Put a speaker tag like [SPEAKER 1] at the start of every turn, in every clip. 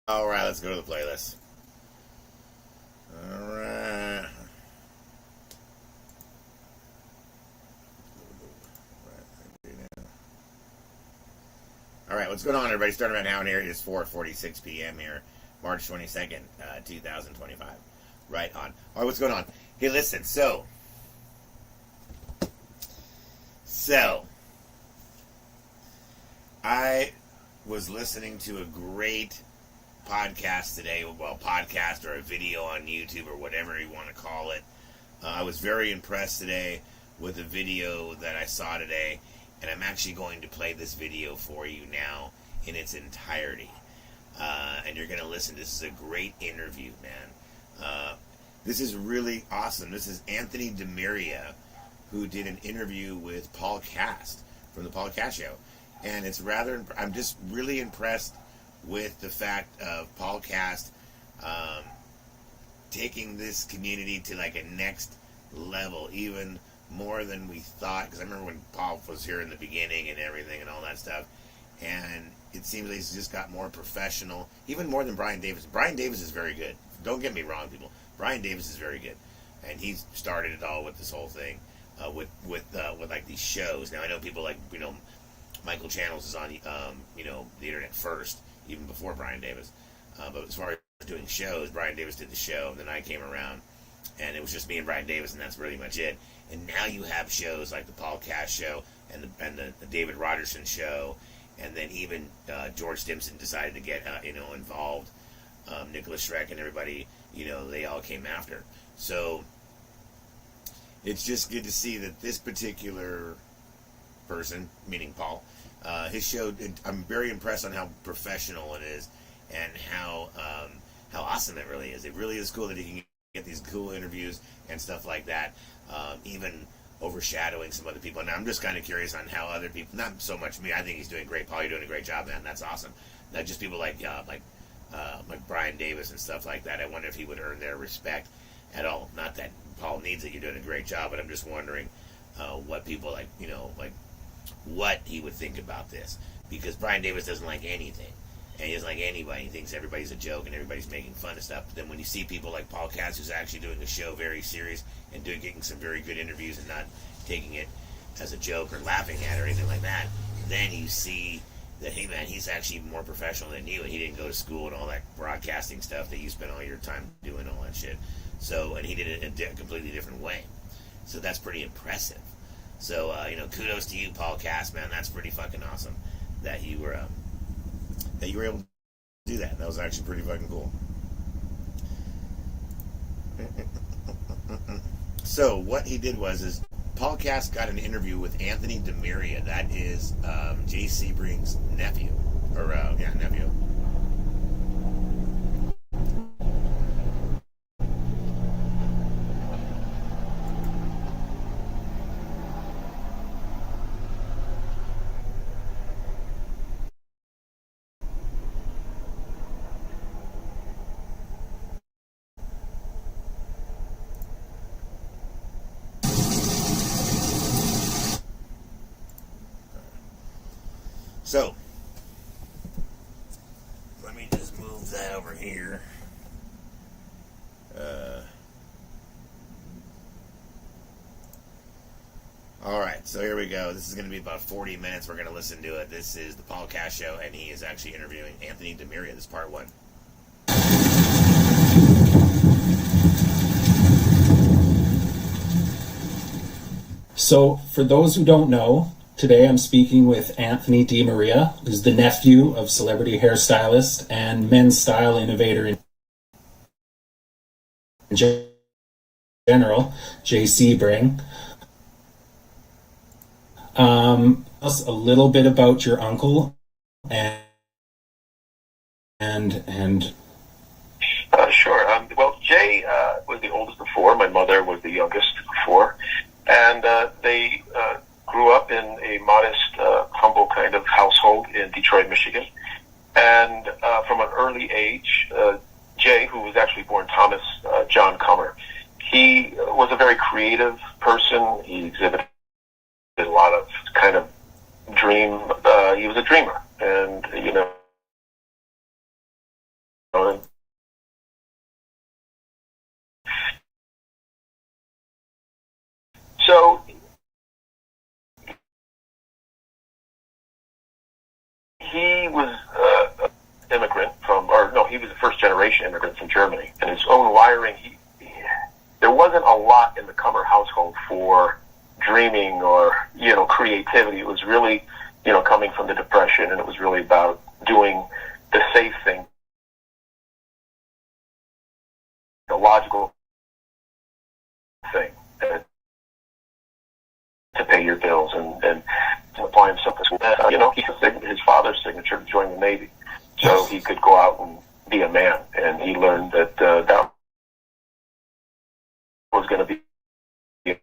[SPEAKER 1] All right, let's go to the playlist. All right. All right, what's going on, everybody? Stonervan Houten here. It is 4:46 p.m. here, March 22nd, 2025. Right on. All right, what's going on? Hey, listen. So I was listening to a great podcast today. Well, podcast or a video on YouTube or whatever you want to call it. I was very impressed today with the video that I saw today, and I'm actually going to play this video for you now in its entirety. And you're going to listen. This is a great interview, man. This is really awesome. This is Anthony DeMaria, who did an interview with Paul Cast from the Paul Cast Show. And it's I'm just really impressed with the fact of Paul Cast taking this community to like a next level, even more than we thought. Because I remember when Paul was here in the beginning and everything and all that stuff. And it seems like he's just got more professional, even more than Brian Davis. Brian Davis is very good. Don't get me wrong, people. Brian Davis is very good. And he started it all with this whole thing. With like these shows. Now I know people like Michael Channels is on the internet first, even before Brian Davis. But as far as doing shows, Brian Davis did the show, and then I came around, and it was just me and Brian Davis, and that's really much it. And now you have shows like the Paul Cash Show and the David Rogerson Show, and then even George Stimson decided to get involved. Nicholas Schreck and everybody, they all came after. So it's just good to see that this particular person, meaning Paul, his show, I'm very impressed on how professional it is and how awesome it really is. It really is cool that he can get these cool interviews and stuff like that, even overshadowing some other people. And I'm just kind of curious on how other people, not so much me, I think he's doing great. Paul, you're doing a great job, man. That's awesome. Not just people like Brian Davis and stuff like that. I wonder if he would earn their respect at all. Not that Paul needs it. You're doing a great job, but I'm just wondering what people what he would think about this, because Brian Davis doesn't like anything, and he doesn't like anybody. He thinks everybody's a joke and everybody's making fun of stuff. But then when you see people like Paul Katz, who's actually doing the show very serious and getting some very good interviews and not taking it as a joke or laughing at it or anything like that, then you see that, hey man, he's actually more professional than you, and he didn't go to school and all that broadcasting stuff that you spent all your time doing, all that shit. So, and he did it in a completely different way. So that's pretty impressive. So, kudos to you, Paul Cast, man. That's pretty fucking awesome that you were able to do that. That was actually pretty fucking cool. So what he did is Paul Cast got an interview with Anthony DeMaria. That is Jay Sebring's nephew, nephew. So, let me just move that over here. All right, so here we go. This is going to be about 40 minutes. We're going to listen to it. This is the Paul Cash Show, and he is actually interviewing Anthony DeMaria. This is part one.
[SPEAKER 2] So, for those who don't know, today I'm speaking with Anthony DeMaria, who's the nephew of celebrity hairstylist and men's style innovator in general, Jay Sebring. Us a little bit about your uncle and
[SPEAKER 3] Sure. Well, Jay was the oldest of four. My mother was the youngest of four, and they grew up in a modest, humble kind of household in Detroit, Michigan. And from an early age, Jay, who was actually born Thomas John Comer, he was a very creative person. He exhibited a lot of kind of dream. He was a dreamer, and know, so he was immigrant from, or no, he was a first generation immigrant from Germany, and his own wiring. There wasn't a lot in the Cummer household for dreaming or creativity. It was really coming from the Depression, and it was really about doing the safe thing, the logical thing, to pay your bills and to apply himself to school. He had his father's signature to join the Navy, so he could go out and be a man. And he learned that that was going to be a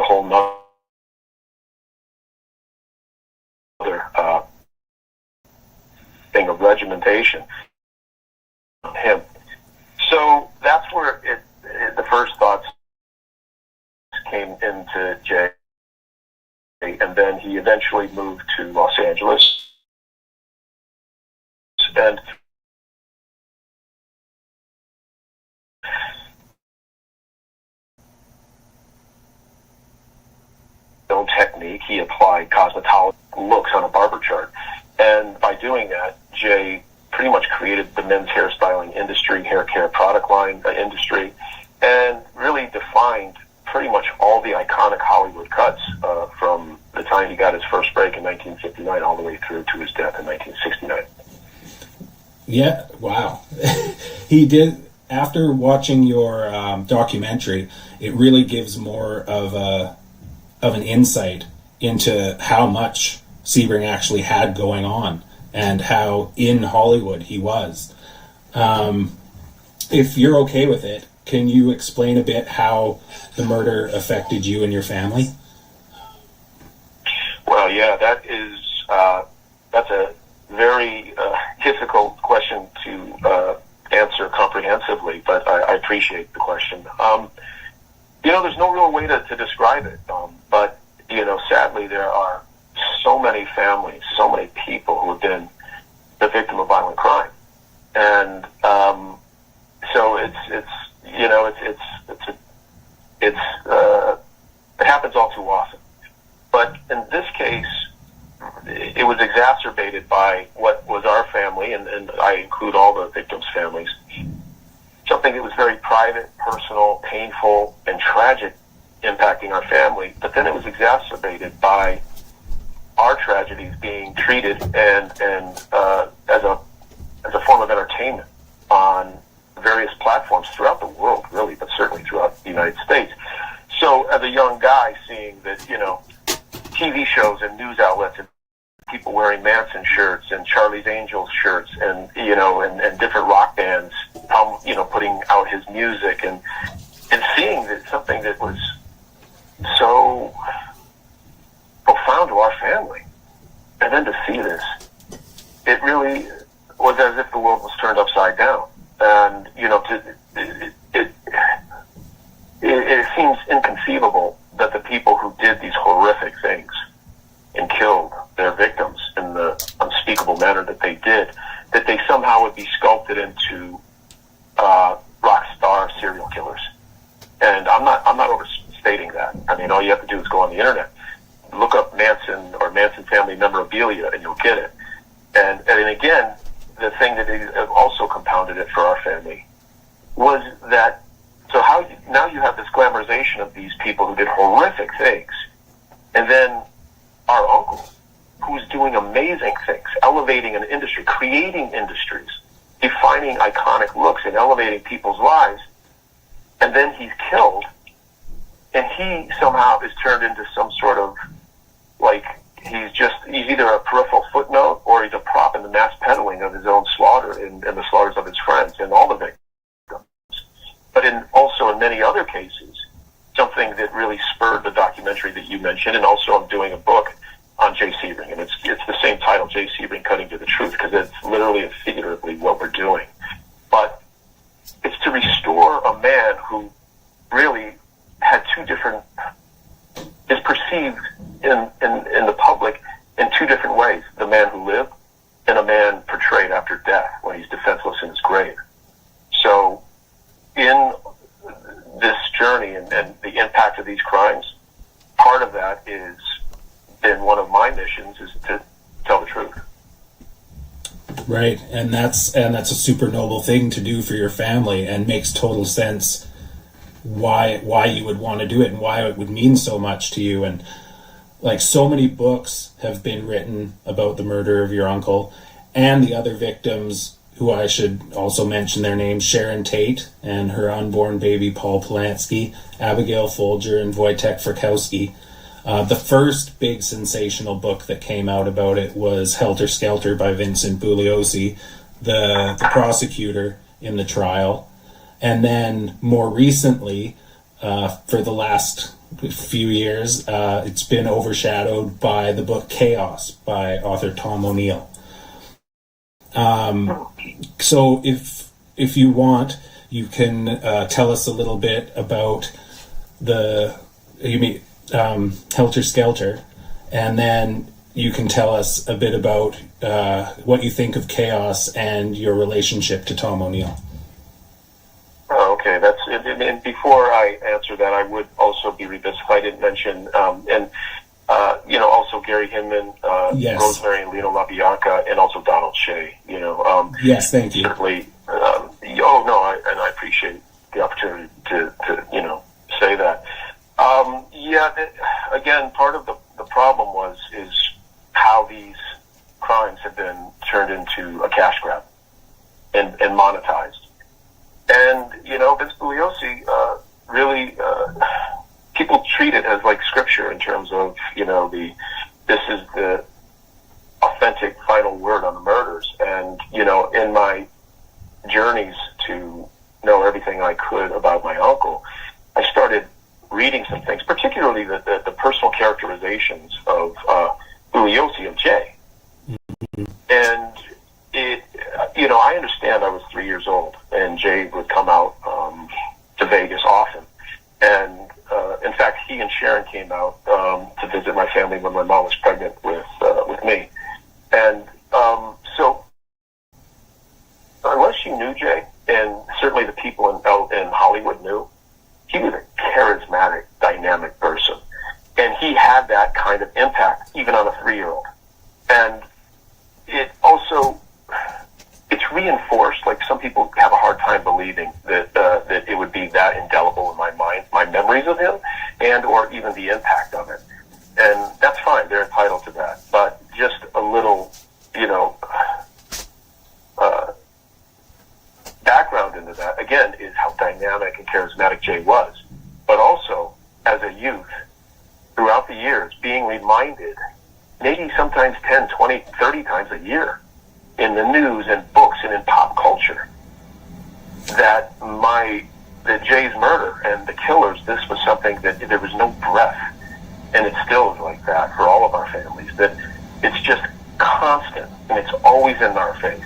[SPEAKER 3] whole nother thing of regimentation on him. So that's where the first thoughts came into Jay, and then he eventually moved to Los Angeles, and own technique. He applied cosmetology looks on a barber chart, and by doing that, Jay pretty much created the men's hairstyling industry, hair care product line industry, and really defined pretty much all the iconic Hollywood cuts from the time he got his first break in 1959 all the way through to his death in 1969.
[SPEAKER 2] Yeah, wow. He did. After watching your documentary, it really gives more of an insight into how much Sebring actually had going on and how in Hollywood he was. If you're okay with it, can you explain a bit how the murder affected you and your family?
[SPEAKER 3] Well, yeah, that's a very difficult question to answer comprehensively, but I appreciate the question. There's no real way to describe it, but sadly, there are so many families, so many people who have been the victim of violent crime, and so it happens all too often. But in this case, it was exacerbated by what was our family, and I include all the victims' families, something that was very private, personal, painful, and tragic, impacting our family. But then it was exacerbated by our tragedies being treated and as a form of entertainment on various platforms throughout the world, really, but certainly throughout the United States. So as a young guy, seeing that, TV shows and news outlets and people wearing Manson shirts and Charlie's Angels shirts and, and different rock bands, putting out his music and seeing that something that was so profound to our family. And then to see this, it really was as if the world was turned upside down. And, it seems inconceivable that the people who did these horrific things and killed their victims in the unspeakable manner that they did, that they somehow would be sculpted into rock star serial killers. And I'm not overstating that. I mean, all you have to do is go on the internet, look up Manson or Manson family memorabilia, and you'll get it. And again, the thing that also compounded it for our family was that, so now you have this glamorization of these people who did horrific things, and then our uncle, who's doing amazing things, elevating an industry, creating industries, defining iconic looks and elevating people's lives, and then he's killed, and he somehow is turned into some sort of, he's either a peripheral footnote or he's a prop in the mass peddling of his own slaughter and the slaughters of his friends and all the victims. But also in many other cases, something that really spurred the documentary that you mentioned, and also I'm doing a book on Jay Sebring, and it's the same title, Jay Sebring Cutting to the Truth, because it's literally and figuratively what we're doing. But it's to restore a man who really had is perceived in the public in two different ways: the man who lived and a man portrayed after death when he's defenseless grave. So in this journey and the impact of these crimes, part of that is, and one of my missions is to tell the truth.
[SPEAKER 2] Right, and that's a super noble thing to do for your family, and makes total sense why you would want to do it and why it would mean so much to you. And like, so many books have been written about the murder of your uncle and the other victims, who I should also mention their names: Sharon Tate and her unborn baby Paul Polanski, Abigail Folger, and Wojtek Frykowski. The first big sensational book that came out about it was Helter Skelter by Vincent Bugliosi, the prosecutor in the trial. And then more recently, for the last few years, it's been overshadowed by the book Chaos by author Tom O'Neill. So if you want, you can tell us a little bit about Helter Skelter, and then you can tell us a bit about what you think of Chaos and your relationship to Tom O'Neill.
[SPEAKER 3] Oh, okay. That's it. And before I answer that, I would also be remiss if I didn't mention, also Gary Hinman,
[SPEAKER 2] Yes.
[SPEAKER 3] Rosemary and Lino LaBianca, and also Donald Shea.
[SPEAKER 2] Yes, thank you.
[SPEAKER 3] Certainly. I appreciate the opportunity to say that. Again, part of the problem is how these crimes have been turned into a cash grab and monetized. And, Vince Bugliosi, really, people treat it as like scripture in terms of, this is the authentic final word on the murders. And, in my journeys to know everything I could about my uncle, I started reading some things, particularly the personal characterizations of Bugliosi, of Jay. Mm-hmm. And I understand I was 3 years old, and Jay would come out to Vegas often. And in fact, he and Sharon came out to visit my family when my mom was pregnant with me. And so unless you knew Jay, and certainly the people in Hollywood knew, he was a charismatic, dynamic person. And he had that kind of impact even on a 3-year-old. And it also, it's reinforced, like some people have a hard time believing that it would be that indelible in my mind, my memories of him, and or even the impact of it. And that's fine, they're entitled to that. But just a little, background into that, again, is how dynamic and charismatic Jay was. But also, as a youth, throughout the years, being reminded, maybe sometimes 10, 20, 30 times a year, in the news and books and in pop culture, that Jay's murder and the killers, this was something that there was no breath. And it still is like that for all of our families, that it's just constant, and it's always in our face.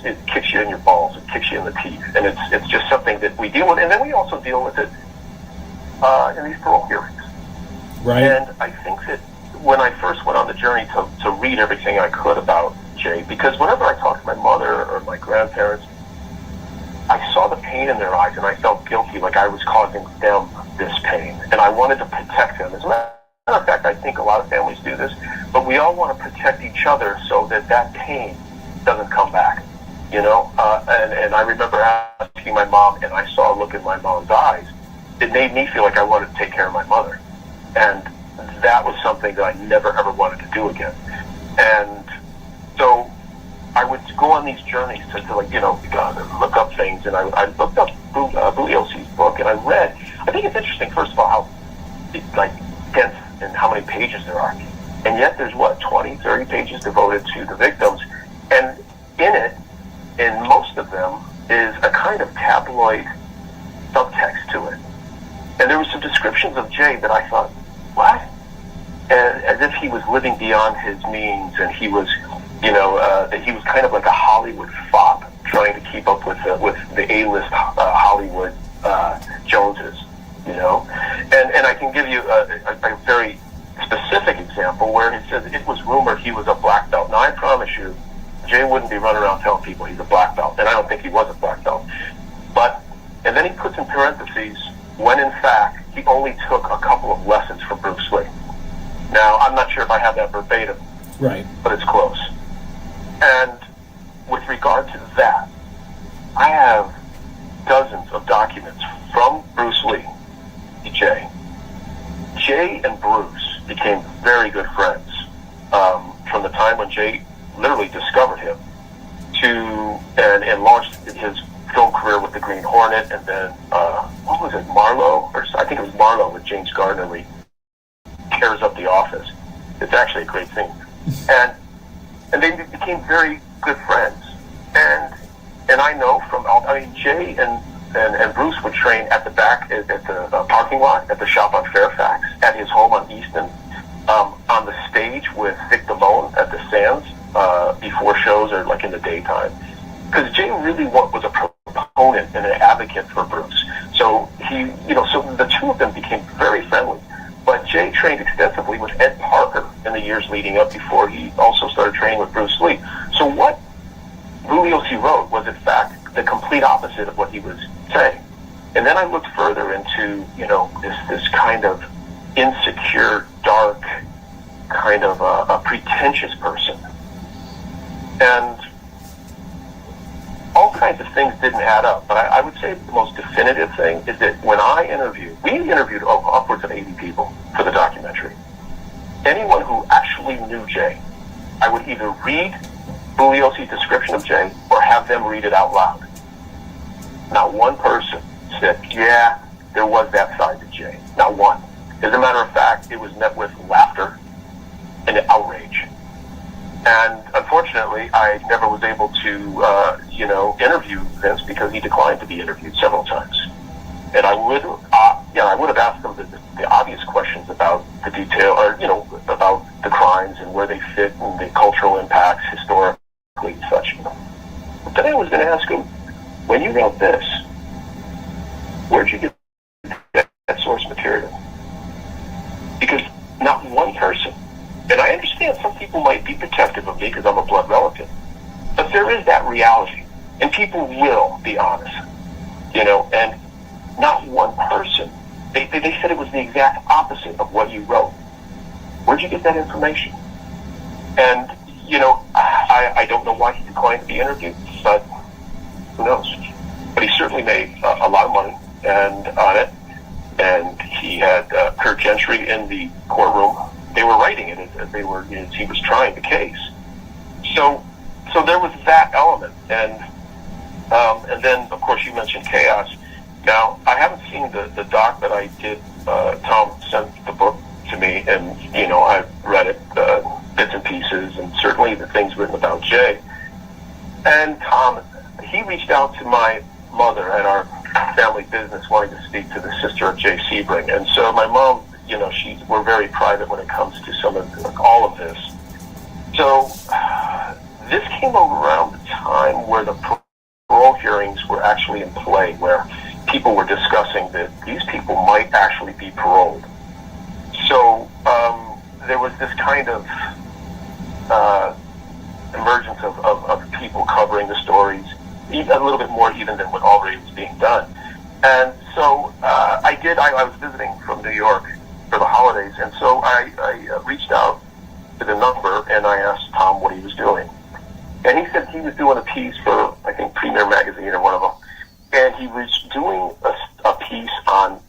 [SPEAKER 3] It kicks you in your balls, it kicks you in the teeth, and it's just something that we deal with. And then we also deal with it in these parole hearings.
[SPEAKER 2] Right.
[SPEAKER 3] And I think that when I first went on the journey to read everything I could about Jay, because whenever I talked to my mother or my grandparents, I saw the pain in their eyes, and I felt guilty, like I was causing them this pain, and I wanted to protect them. As a matter of fact, I think a lot of families do this, but we all want to protect each other so that pain doesn't come back, And I remember asking my mom, and I saw a look in my mom's eyes. It made me feel like I wanted to take care of my mother, and that was something that I never ever wanted to do again. And so I would go on these journeys to look up things, and I looked up Bugliosi's book, and I read. I think it's interesting, first of all, how dense and how many pages there are, and yet there's 20, 30 pages devoted to the victims, and in most of them is a kind of tabloid subtext to it. And there were some descriptions of Jay that I thought, what? And as if he was living beyond his means, and he was, that he was kind of like a Hollywood fop trying to keep up with the A-list Hollywood Joneses, And I can give you a very specific example where it says it was rumored he was a black belt. Now, I promise you, Jay wouldn't be running around telling people he's a black belt, and I don't think he was a that verbatim,
[SPEAKER 2] Right.
[SPEAKER 3] but it's close. And with regard to that, I have dozens of documents from Bruce Lee to Jay. Jay and Bruce became very good friends from the time when Jay literally discovered him and launched his film career with the Green Hornet, and then what was it, Marlowe? Or I think it was Marlowe with James Gardner. Where he tears up the office. It's actually a great scene, and they became very good friends. And I know Jay and Bruce would train at the back at the parking lot at the shop on Fairfax, at his home on Easton, on the stage with Vic Damone at the Sands before shows or like in the daytime. Because Jay really was a proponent and an advocate for Bruce. So so the two of them became very friendly. But Jay trained extensively with Ed Parker in the years leading up before he also started training with Bruce Lee. So what Bugliosi wrote was, in fact, the complete opposite of what he was saying. And then I looked further into, this kind of insecure, dark, kind of a pretentious person. And all kinds of things didn't add up. But I would say the most definitive thing is that when we interviewed upwards of 80 people for the documentary. Anyone who actually knew Jay, I would either read Bugliosi's description of Jay or have them read it out loud. Not one person said, yeah, there was that side to Jay. Not one. As a matter of fact, it was met with laughter and outrage. And unfortunately, I never was able to, interview Vince because he declined to be interviewed several times. And I would have asked him the obvious questions about the detail, or about the crimes and where they fit and the cultural impacts historically and such. But then I was going to ask him, when you wrote this, where'd you get that source material? Because not one person. And I understand some people might be protective of me because I'm a blood relative. But there is that reality. And people will be honest. And not one person. They said it was the exact opposite of what you wrote. Where'd you get that information? And, I don't know why he declined to be interviewed, but who knows? But he certainly made a lot of money on it. And he had Kurt Gentry in the courtroom. They were writing it as he was trying the case. So there was that element, and then of course you mentioned Chaos. Now I haven't seen the doc that I did. Tom sent the book to me, and I've read it bits and pieces, and certainly the things written about Jay. And Tom, he reached out to my mother at our family business, wanting to speak to the sister of Jay Sebring, and so my mom. We're very private when it comes to all of this. So this came around the time where the parole hearings were actually in play, where people were discussing that these people might actually be paroled. So there was this kind of emergence of people covering the stories, even a little bit more even than what already was being done. And so I was visiting from New York for the holidays, and so I reached out to the number and I asked Tom what he was doing. And he said he was doing a piece for, I think, Premier Magazine or one of them. And he was doing a piece on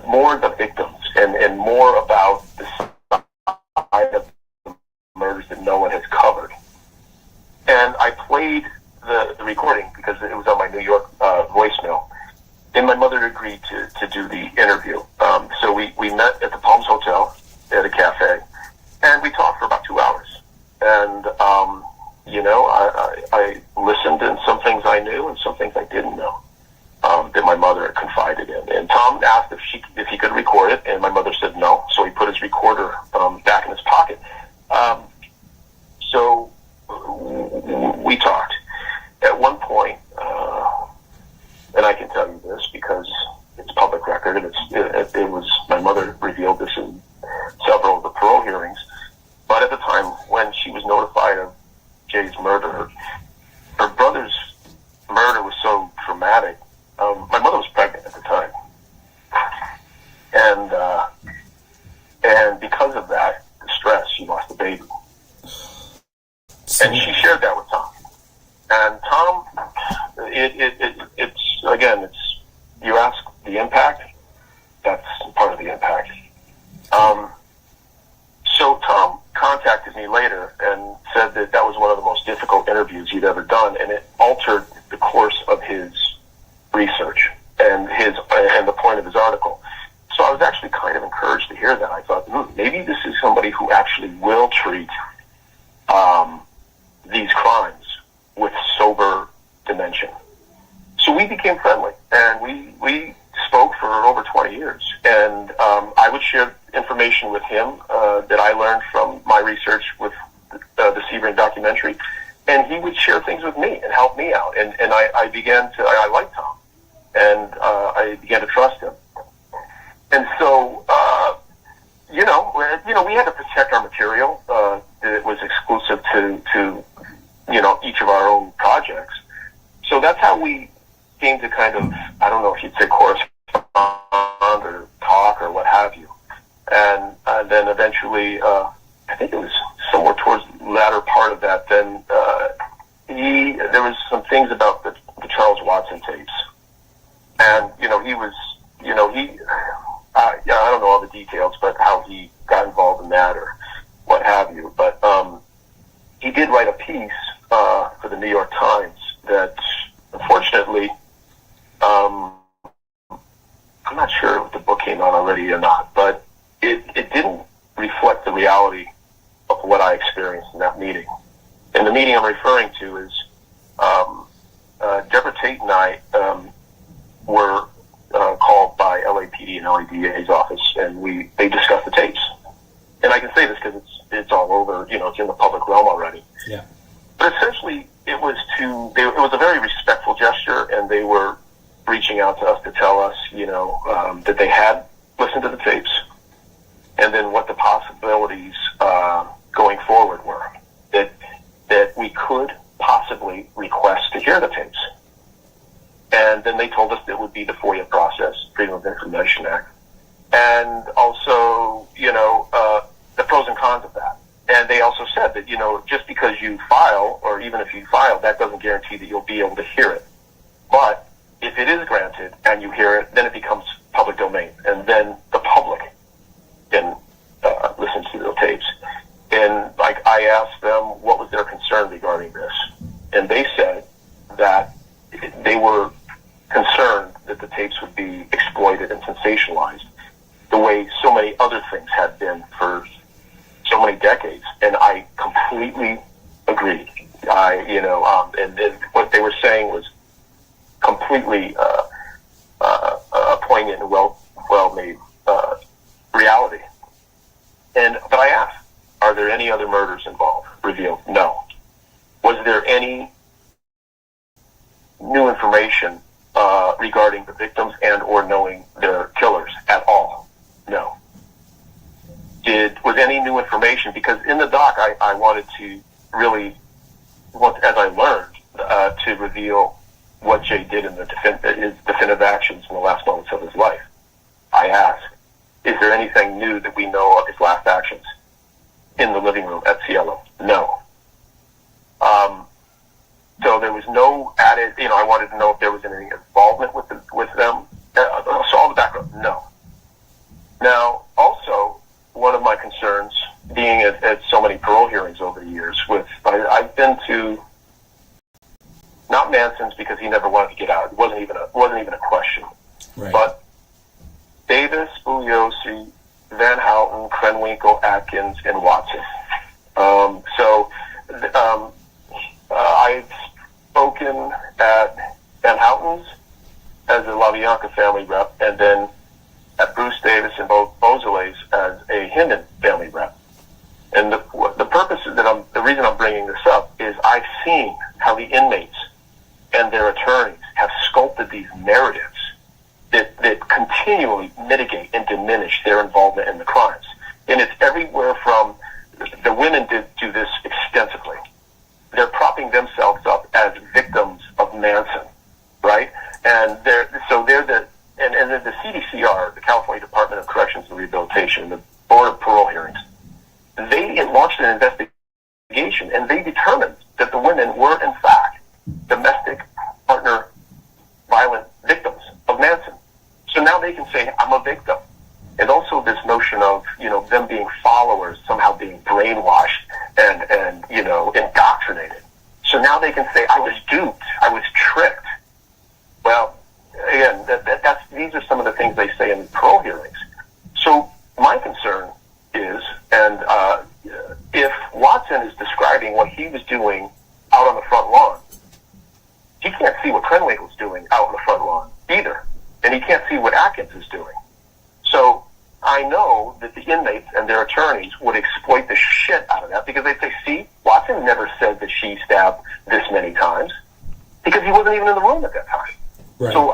[SPEAKER 3] more the victims and more about the side of the murders that no one has covered. And I played the recording because it was on my New York voicemail. And my mother agreed to do the interview. So we met at the Palms Hotel at a cafe, and we talked for about 2 hours. And, I listened, and some things I knew and some things I didn't know that my mother had confided in. And Tom asked if he could record it, and my mother said no. So he put his recorder back in his pocket. So we talked. At one point, and I can tell you this because it's public record and it's again, you ask the impact. That's part of the impact. So Tom contacted me later and said that that was one of the most difficult interviews he'd ever done, and it altered the course of his research and the point of his article. So I was actually kind of encouraged to hear that. I thought, maybe this is somebody who actually will treat these crimes with sober dimension. So we became friendly, and we spoke for over 20 years. And I would share information with him that I learned from my research with the Sebring documentary, and he would share things with me and help me out. And I began to, I liked Tom, and I began to trust him. And so, we had to protect our material that was exclusive to each of our own projects. So that's how we came to kind of, I don't know if you'd say correspond or talk or what have you. And then eventually, I think it was somewhere towards the latter part of that, then there was some things about the Charles Watson tapes. And, I don't know all the details, but how he got involved in that or what have you. But he did write a piece for the New York Times that, unfortunately, I'm not sure if the book came out already or not, but it didn't reflect the reality of what I experienced in that meeting. And the meeting I'm referring to is Deborah Tate and I were called by LAPD and LADA's office, and they discussed the tapes. And I can say this because it's all over, it's in the public realm already.
[SPEAKER 2] Yeah.
[SPEAKER 3] But essentially, it was a very respectful gesture, and they were reaching out to us to tell us, that they had listened to the tapes, and then what the possibilities going forward were. That we could possibly request to hear the tapes. And then they told us it would be the FOIA process, Freedom of Information Act, and also, the pros and cons of that. And they also said that, just because you file, or even if you file, that doesn't guarantee that you'll be able to hear it. But if it is granted and you hear it, then it becomes public domain, and then the public can listen to the tapes. And I asked them what was their concern regarding this, and they said that they were concerned that the tapes would be exploited and sensationalized the way so many other things had been for so many decades. And I completely agreed. And what they were saying was completely poignant and well-made reality. But I asked, are there any other murders involved? Revealed, no. Was there any new information regarding the victims and or knowing their killers at all? No. Was any new information? Because in the doc, I wanted to really, as I learned, to reveal what Jay did in his definitive actions in the last moments of his life. I asked, is there anything new that we know of his last actions in the living room at Cielo? No. So there was no added, I wanted to know if there was any involvement with them. So all the background, no. Now, also, one of my concerns, being at so many parole hearings over the years, I've been to, not Manson's because he never wanted to get out. It wasn't even a question.
[SPEAKER 2] Right.
[SPEAKER 3] But Davis, Bugliosi, Van Houten, Krenwinkel, Atkins, and Watson. I've spoken at Van Houten's as a LaBianca family rep, and then at Bruce Davis and Beausoleil's as a Hinton family rep. And the reason I'm bringing this up is I've seen how the inmates and their attorneys have sculpted these narratives that continually mitigate and diminish their involvement in the crimes. And it's everywhere from, the women do this extensively. They're propping themselves up as victims of Manson, right? And then the CDCR, the California Department of Corrections and Rehabilitation, the Board of Parole Hearings, they launched an investigation, and they determined that the women were, in fact, domestic partner they can say, I'm a victim. And also this notion of, them being followers, somehow being brainwashed and indoctrinated. So now they can say, I was duped, I was tricked. Well, again, these are some of the things they say in parole hearings. So my concern is, and if Watson is describing what he was doing out on the front lawn, he can't see what Krenwinkel's doing out on the front lawn either. And he can't see what Atkins is doing. So I know that the inmates and their attorneys would exploit the shit out of that, because they'd say, see, Watson never said that she stabbed this many times, because he wasn't even in the room at that time.
[SPEAKER 2] Right.
[SPEAKER 3] So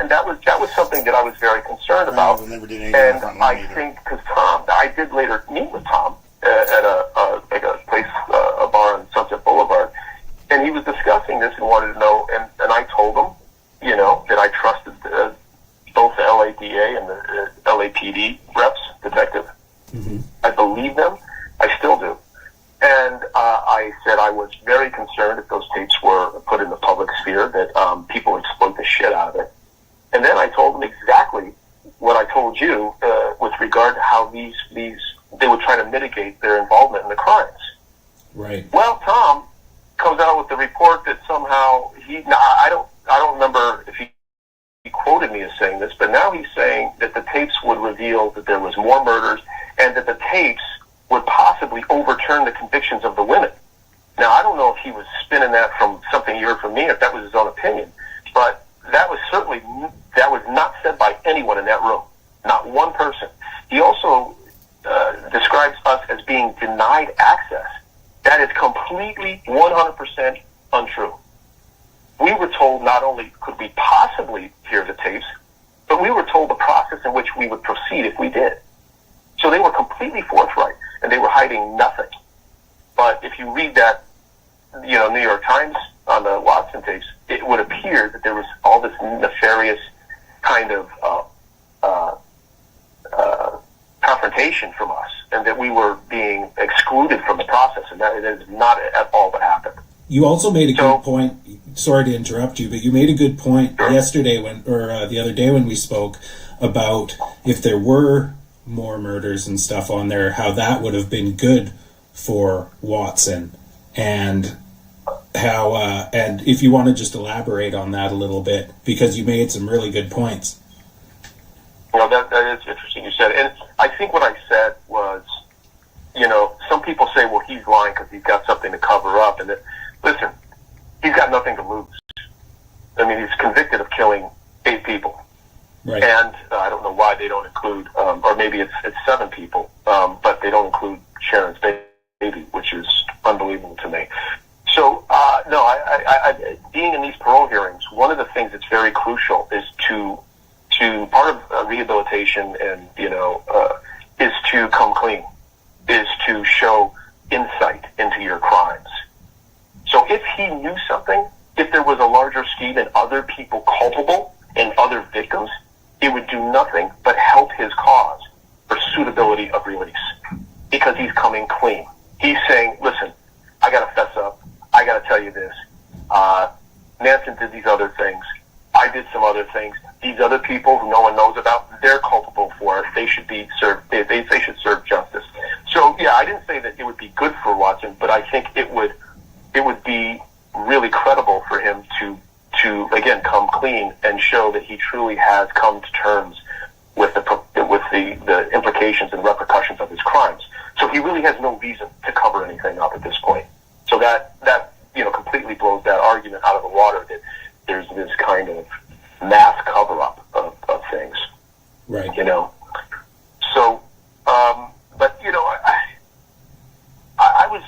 [SPEAKER 3] that was something that I was very concerned about. And I think, because Tom, I did later meet with Tom at a place, a bar on Sunset Boulevard, and he was discussing this and wanted to know, and I told him, that I trusted both the LADA and the LAPD reps, detective.
[SPEAKER 2] Mm-hmm.
[SPEAKER 3] I believe them. I still do. And I said I was very concerned if those tapes were put in the public sphere, that people would exploit the shit out of it. And then I told them exactly what I told you with regard to how they would try to mitigate their involvement in the crimes.
[SPEAKER 2] Right.
[SPEAKER 3] Well, Tom comes out with the report that somehow I don't remember if he quoted me as saying this, but now he's saying that the tapes would reveal that there was more murders, and that the tapes would possibly overturn the convictions of the women. Now, I don't know if he was spinning that from something he heard from me, if that was his own opinion, but that was not said by anyone in that room, not one person. He also describes us as being denied access. That is completely 100% untrue. We were told not only could we possibly hear the tapes, but we were told the process in which we would proceed if we did. So they were completely forthright, and they were hiding nothing. But if you read that, New York Times on the Watson tapes, it would appear that there was all this nefarious kind of confrontation from us, and that we were being excluded from the process, and that is not at all what happened.
[SPEAKER 2] You also made a good point. Sorry to interrupt you, but you made a good point yesterday the other day when we spoke about if there were more murders and stuff on there, how that would have been good for Watson, and how and if you want to just elaborate on that a little bit, because you made some really good points.
[SPEAKER 3] Well, that is interesting you said, and I think what I said was, some people say, well, he's lying because he's got something to cover up, and listen, he's got nothing to lose. I mean, he's convicted of killing 8 people.
[SPEAKER 2] Right.
[SPEAKER 3] And I don't know why they don't include, or maybe it's 7 people, but they don't include Sharon's baby, which is unbelievable to me. So, no, I being in these parole hearings, one of the things that's very crucial is to part of rehabilitation and, is to come clean, is to show insight into your crimes. So if he knew something, if there was a larger scheme and other people culpable and other victims, it would do nothing but help his cause for suitability of release, because he's coming clean. He's saying, listen, I got to fess up. I got to tell you this. Manson did these other things. I did some other things. These other people who no one knows about, they're culpable for it. They should be served. They should serve justice. So, yeah, I didn't say that it would be good for Watson, but I think it would be really credible for him to again come clean and show that he truly has come to terms with the implications and repercussions of his crimes. So he really has no reason to cover anything up at this point. So that completely blows that argument out of the water that there's this kind of mass cover up of things.
[SPEAKER 2] Right.
[SPEAKER 3] So but I was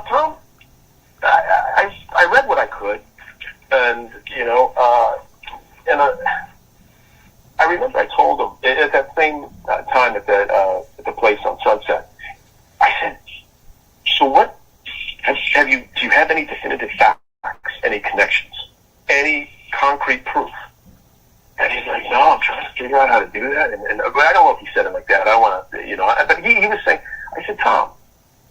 [SPEAKER 3] Tom, I read what I could, and I remember I told him at that same time at the place on Sunset. I said, "So what? Do you have any definitive facts, any connections, any concrete proof?" And he's like, "No, I'm trying to figure out how to do that." And but I don't know if he said it like that. I want to, but he was saying. I said, "Tom,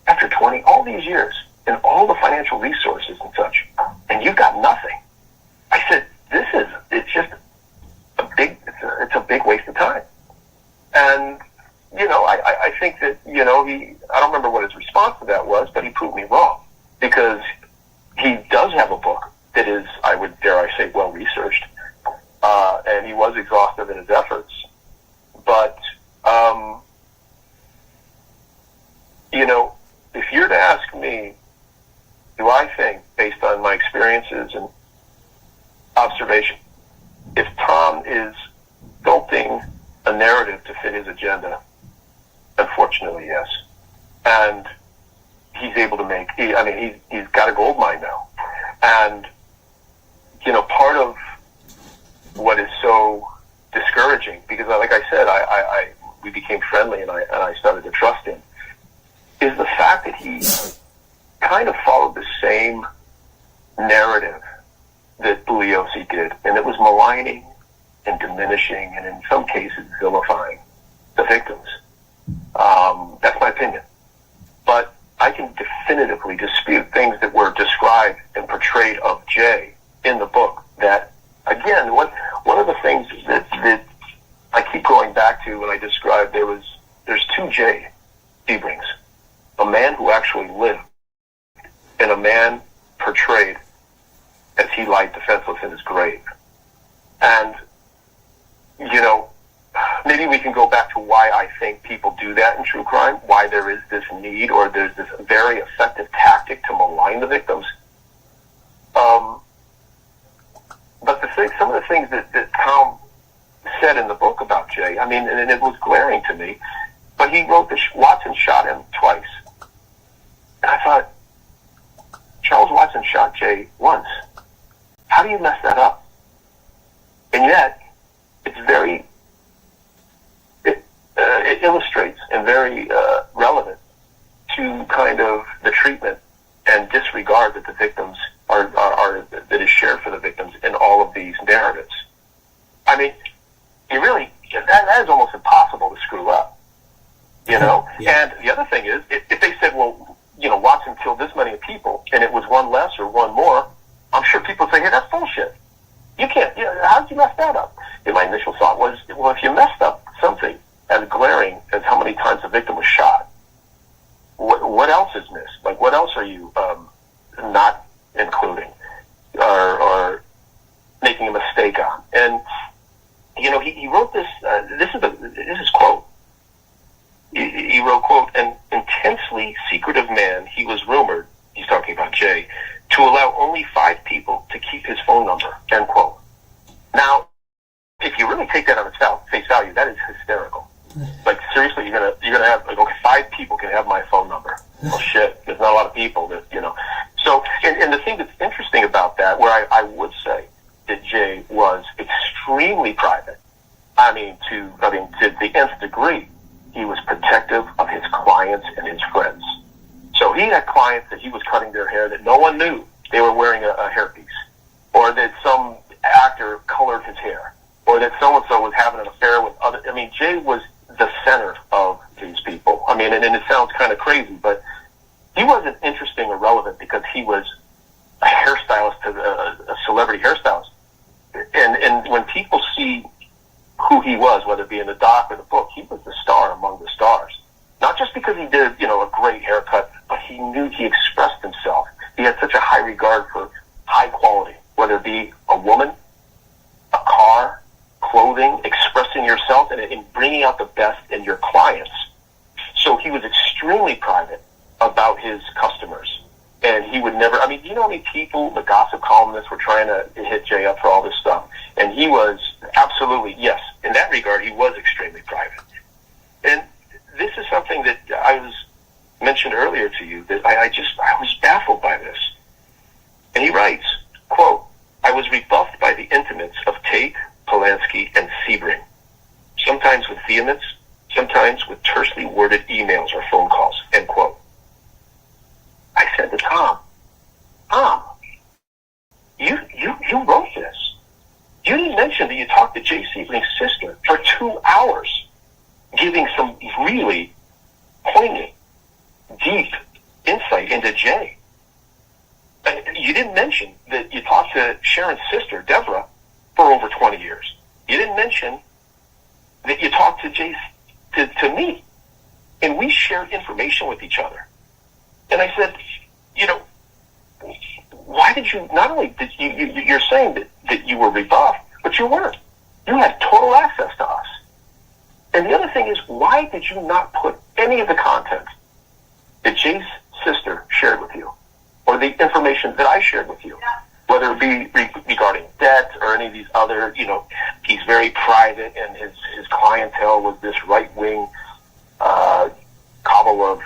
[SPEAKER 3] after all these years and all the financial resources and such, and you've got nothing." I said, it's just I don't remember what his response to that was, but he proved me wrong, because he does have a book that is, I would dare I say, well researched, and he was exhaustive in his efforts. But if you're to ask me, do I think, based on my experiences and observation, if Tom is sculpting a narrative to fit his agenda, unfortunately, yes. And he's able to make, he's got a gold mine now. And, part of what is so discouraging, because like I said, we became friendly and I started to trust him, is the fact that he kind of followed the same narrative that Bugliosi did. And it was maligning and diminishing and in some cases vilifying the victims. That's my opinion. But I can definitively dispute things that were described and portrayed of Jay in the book that, again, one of the things that I keep going back to when I describe there's two Jay Sebrings. A man who actually lived and a man portrayed as he lied defenseless in his grave. And, maybe we can go back to why I think people do that in true crime, why there is this need or there's this very effective tactic to malign the victims. But some of the things that Tom said in the book about Jay, and it was glaring to me, but he wrote that Watson shot him twice. And I thought, Charles Watson shot Jay once. How do you mess that up? And yet, it illustrates and very relevant to kind of the treatment and disregard that the victims are that is shared for the victims in all of these narratives. That is almost impossible to screw up, Yeah. And the other thing is, if they said, well, Watson killed this many people, and it was one less or one more, I'm sure people would say, hey, that's bullshit. You can't, how did you mess that up? And my initial thought was, well, if you messed up something as glaring as how many times the victim was shot, what else is missed? Like, what else are you not including or making a mistake on? And, he wrote this, this is quote. He wrote, quote, an intensely secretive man, he was rumored, he's talking about Jay, to allow only 5 people to keep his phone number, end quote. Now, if you really take that on its face value, that is hysterical. Like, seriously, you're gonna have, like, okay, 5 people can have my phone number. Well, shit, there's not a lot of people that, So, and the thing that's interesting about that, where I would say that Jay was extremely private, to the nth degree, he was protective of his clients and his friends. So he had clients that he was cutting their hair that no one knew they were wearing a hairpiece, or that some actor colored his hair, or that so-and-so was having an affair with other. Jay was the center of these people. And it sounds kind of crazy, but he wasn't interesting or relevant because he was a hairstylist, a celebrity hairstylist. And when people see who he was, whether it be in the doc or the book, he was the star among the stars. Not just because he did, a great haircut, but he knew he expressed himself. He had such a high regard for high quality, whether it be a woman, a car, clothing, expressing yourself, and bringing out the best in your clients. So he was extremely private about his customers. And he would never, you know how many people, the gossip columnists, were trying to hit Jay up for all this stuff? And he was absolutely, yes, in that regard, he was extremely private. And this is something that I was mentioned earlier to you, that I was baffled by this. And he writes, quote, I was rebuffed by the intimates of Tate, Polanski, and Sebring, sometimes with vehemence, sometimes with tersely worded emails or phone calls, end quote. I said to Tom, you wrote this. You didn't mention that you talked to Jay Sebring's sister for 2 hours, giving some really poignant, deep insight into Jay. You didn't mention that you talked to Sharon's sister, Deborah, for over 20 years. You didn't mention that you talked to Jay, to me. and we shared information with each other. And I said, why did you, not only did you're saying that you were rebuffed, but you weren't. You had total access to us. And the other thing is, why did you not put any of the content that Jay's sister shared with you, or the information that I shared with you, whether it be regarding debt or any of these other, he's very private, and his clientele was this right-wing cobble of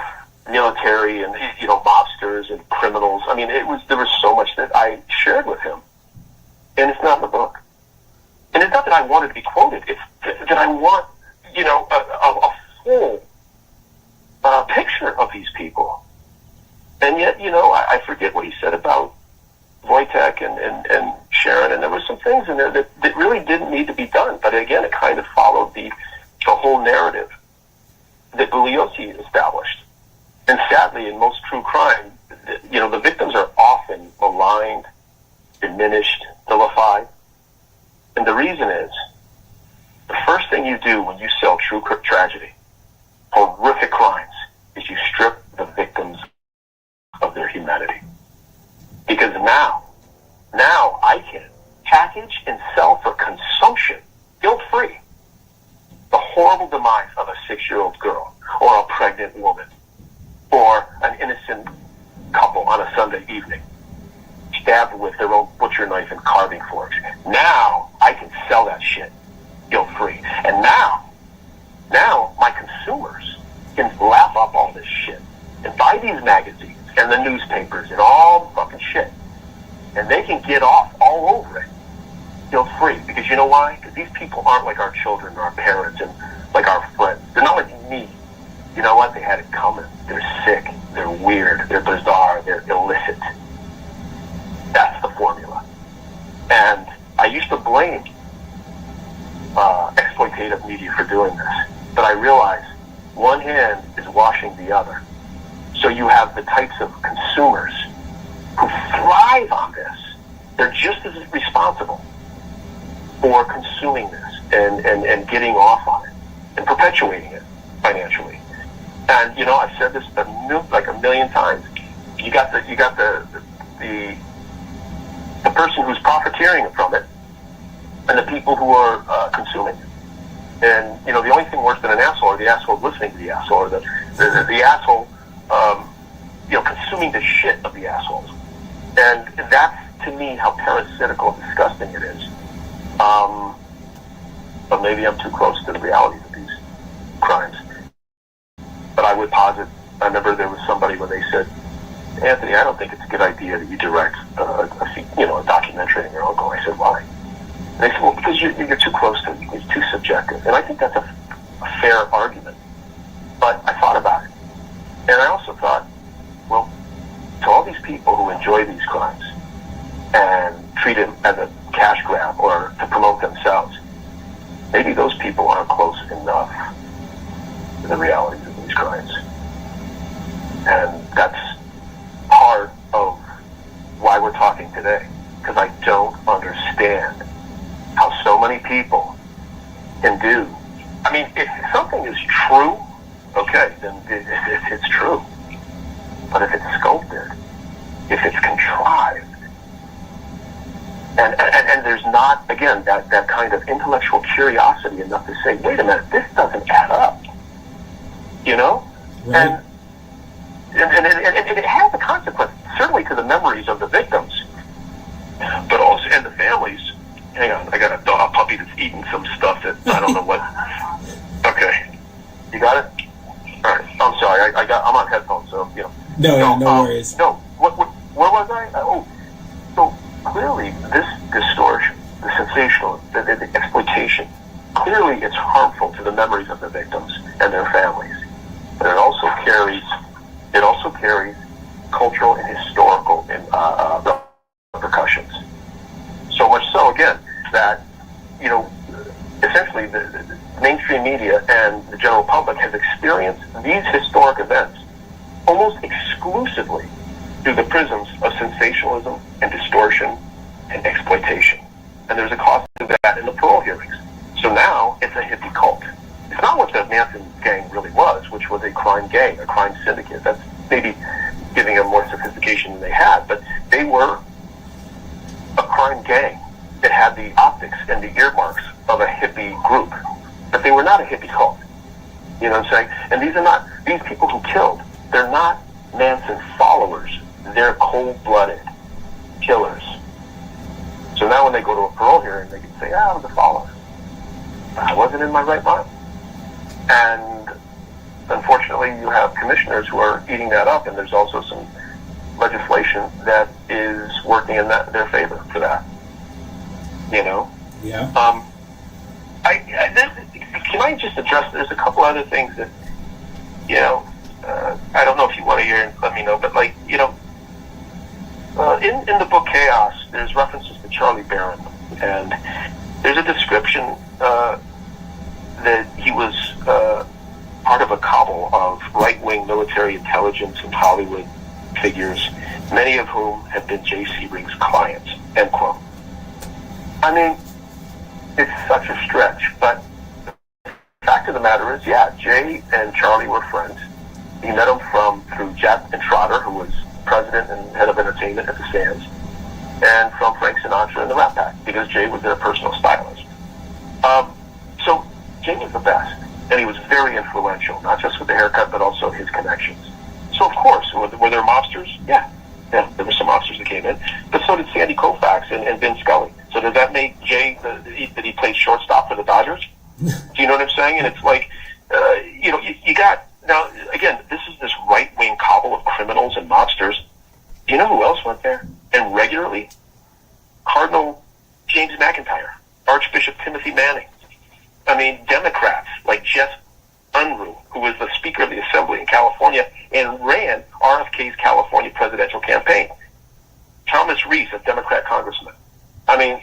[SPEAKER 3] military and, mobsters and criminals. I mean, there was so much that I shared with him, and it's not in the book. And it's not that I wanted to be quoted. It's that I want, a full picture of these people. And yet, I forget what he said about Wojtek and Sharon, and there were some things in there that really didn't need to be done. But again, it kind of followed the whole narrative that Bugliosi established. And sadly, in most true crime, the victims are often maligned, diminished, vilified. And the reason is, the first thing you do when you sell true tragedy, horrific crimes, is you strip the victims of their humanity. Because now I can package and sell for consumption, guilt-free, the horrible demise of a 6-year-old girl, or a pregnant woman, or an innocent couple on a Sunday evening, stabbed with their own butcher knife and carving forks. Now I can sell that shit guilt-free. And now my consumers can laugh up all this shit and buy these magazines and the newspapers and all the fucking shit. And they can get off all over it guilt-free. Because you know why? Because these people aren't like our children or our parents and like our friends. They're not like me. You know what? They had it coming. They're sick. They're weird. They're bizarre. They're illicit. That's the formula. And I used to blame exploitative media for doing this. But I realize one hand is washing the other. So you have the types of consumers who thrive on this. They're just as responsible for consuming this and getting off on it and perpetuating it financially. And I've said this like a million times. You got the person who's profiteering from it, and the people who are consuming it. And the only thing worse than an asshole are the assholes listening to the asshole, or the asshole consuming the shit of the assholes. And that's, to me, how parasitical and disgusting it is. But maybe I'm too close to the realities of these crimes. But I would posit, I remember there was somebody when they said, Anthony, I don't think it's a good idea that you direct a documentary on your uncle. I said, why? And they said, well, because you're too close to it. It's too subjective. And I think that's a fair argument. But I thought about it. And I also thought, well, to all these people who enjoy these crimes and treat it as a cash grab or to promote themselves, maybe those people aren't close enough to the realities of these crimes. And that's part of why we're talking today, because I don't understand how so many people can do. I mean, if something is true, okay, then it's true. But if it's sculpted, if it's contrived, and there's not, again, that kind of intellectual curiosity enough to say, wait a minute, this doesn't add up.
[SPEAKER 2] Right.
[SPEAKER 3] And it has a consequence, certainly to the memories of the victims, but also, and the families. Hang on, I got a puppy that's eating some stuff that I don't know what. Okay. You got it? All right. I'm sorry, I'm on headphones, so,
[SPEAKER 2] No worries.
[SPEAKER 3] No, where was I? So clearly this distortion, the sensational, the exploitation, clearly it's harmful to the memories of the victims and their families. But it also carries cultural and historical repercussions. So much so, again, that, essentially the mainstream media and the general public has experienced these historic events almost exclusively through the prisms of sensationalism and distortion and exploitation. And there's a cost to that in the parole hearings. So now it's a hippie cult. It's not what the Manson gang really was, which was was a crime gang, a crime syndicate. That's maybe giving them more sophistication than they had, but they were a crime gang that had the optics and the earmarks of a hippie group. But they were not a hippie cult. You know what I'm saying? And these people who killed, they're not Manson followers. They're cold-blooded killers. So now when they go to a parole hearing, they can say, I was a follower. I wasn't in my right mind. And unfortunately, you have commissioners who are eating that up, and there's also some legislation that is working in their favor for that. You know?
[SPEAKER 2] Yeah.
[SPEAKER 3] Can I just address, there's a couple other things that, you know, I don't know if you want to hear and let me know, but like, you know, in the book Chaos, there's references to Charlie Barron, and there's a description that he was part of a cabal of right-wing military intelligence and Hollywood figures, many of whom had been J. Sebring's clients, end quote. I mean, it's such a stretch, but the fact of the matter is, yeah, Jay and Charlie were friends. He met them through Jack and Trotter, who was president and head of entertainment at the Sands, and from Frank Sinatra and the Rat Pack, because Jay was their personal stylist. So Jay was the best, and he was very influential, not just with the haircut, but also his connections. So of course, were there mobsters? Yeah, there were some mobsters that came in, but so did Sandy Koufax and Vin Scully. So did that make Jay that he played shortstop for the Dodgers? Do you know what I'm saying? And it's like, you know, you got, now again, this is this right-wing cabal of criminals and mobsters. Do you know who else went there? And regularly? Cardinal James McIntyre, Archbishop Timothy Manning. I mean, Democrats like Jeff Unruh, who was the Speaker of the Assembly in California and ran RFK's California presidential campaign. Thomas Reese, a Democrat congressman. I mean,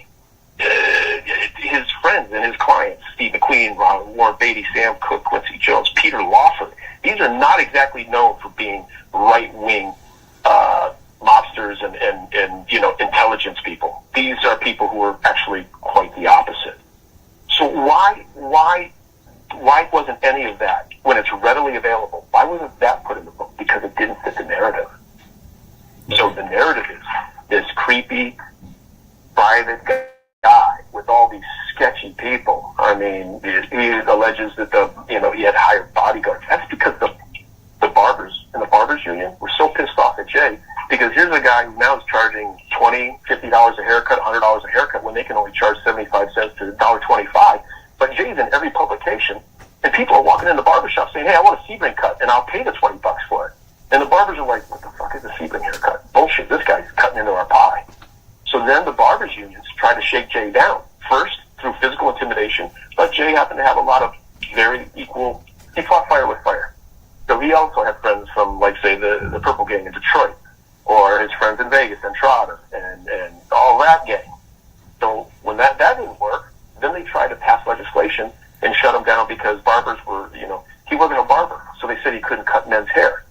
[SPEAKER 3] his friends and his clients, Steve McQueen, Warren Beatty, Sam Cooke, Quincy Jones, Peter Lawford. These are not exactly known for being right-wing mobsters and you know, intelligence people. These are people who are actually quite the opposite. So why wasn't any of that, when it's readily available, why wasn't that put in the book? Because it didn't fit the narrative. So the narrative is this creepy, private guy with all these sketchy people. I mean, he alleges that he had hired bodyguards. That's because the barbers in the barbers union were so pissed off at Jay, because here's a guy who now is charging $20, $50 a haircut, $100 a haircut, when they can only charge 75 cents to $1.25. But Jay's in every publication, and people are walking in the barbershop saying, hey, I want a Sebring cut, and I'll pay the $20 for it. And the barbers are like, what the fuck is a Sebring haircut? Bullshit, this guy's cutting into our pie. So then the barbers unions try to shake Jay down. First, through physical intimidation, but Jay happened to have a lot of very equal, he fought fire with fire. So he also had friends from, like, say, the Purple Gang in Detroit, or his friends in Vegas and Trotter, and all that gang. So when that didn't work, then they tried to pass legislation and shut him down because barbers were, you know, he wasn't a barber, so they said he couldn't cut men's hair.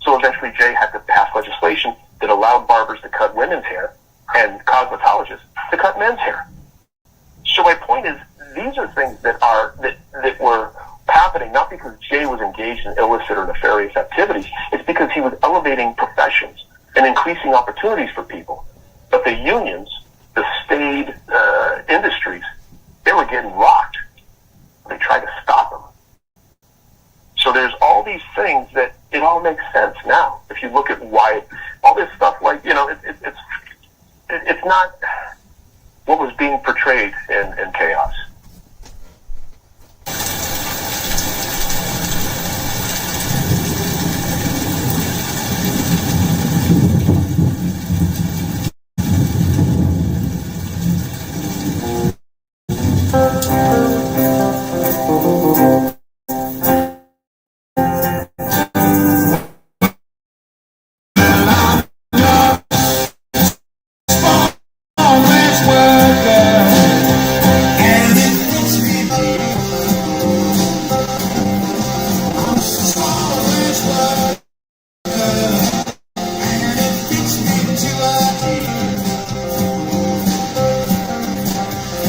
[SPEAKER 3] So eventually Jay had to pass legislation that allowed barbers to cut women's hair and cosmetologists to cut men's hair. So my point is, these are things that were happening not because Jay was engaged in illicit or nefarious activities. It's because he was elevating professions and increasing opportunities for people. But the unions, the staid industries, they were getting rocked. They tried to stop him. So there's all these things that it all makes sense now. If you look at why all this stuff, like, you know, it's not what was being portrayed in Chaos.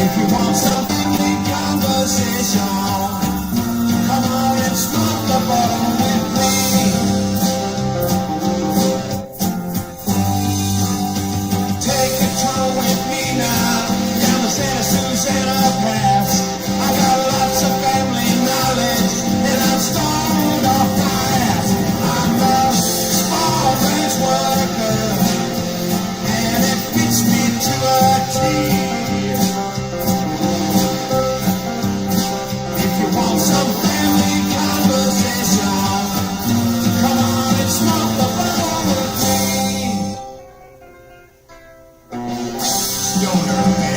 [SPEAKER 4] If you want something in conversation, come on and smoke the bottle. Stonervan.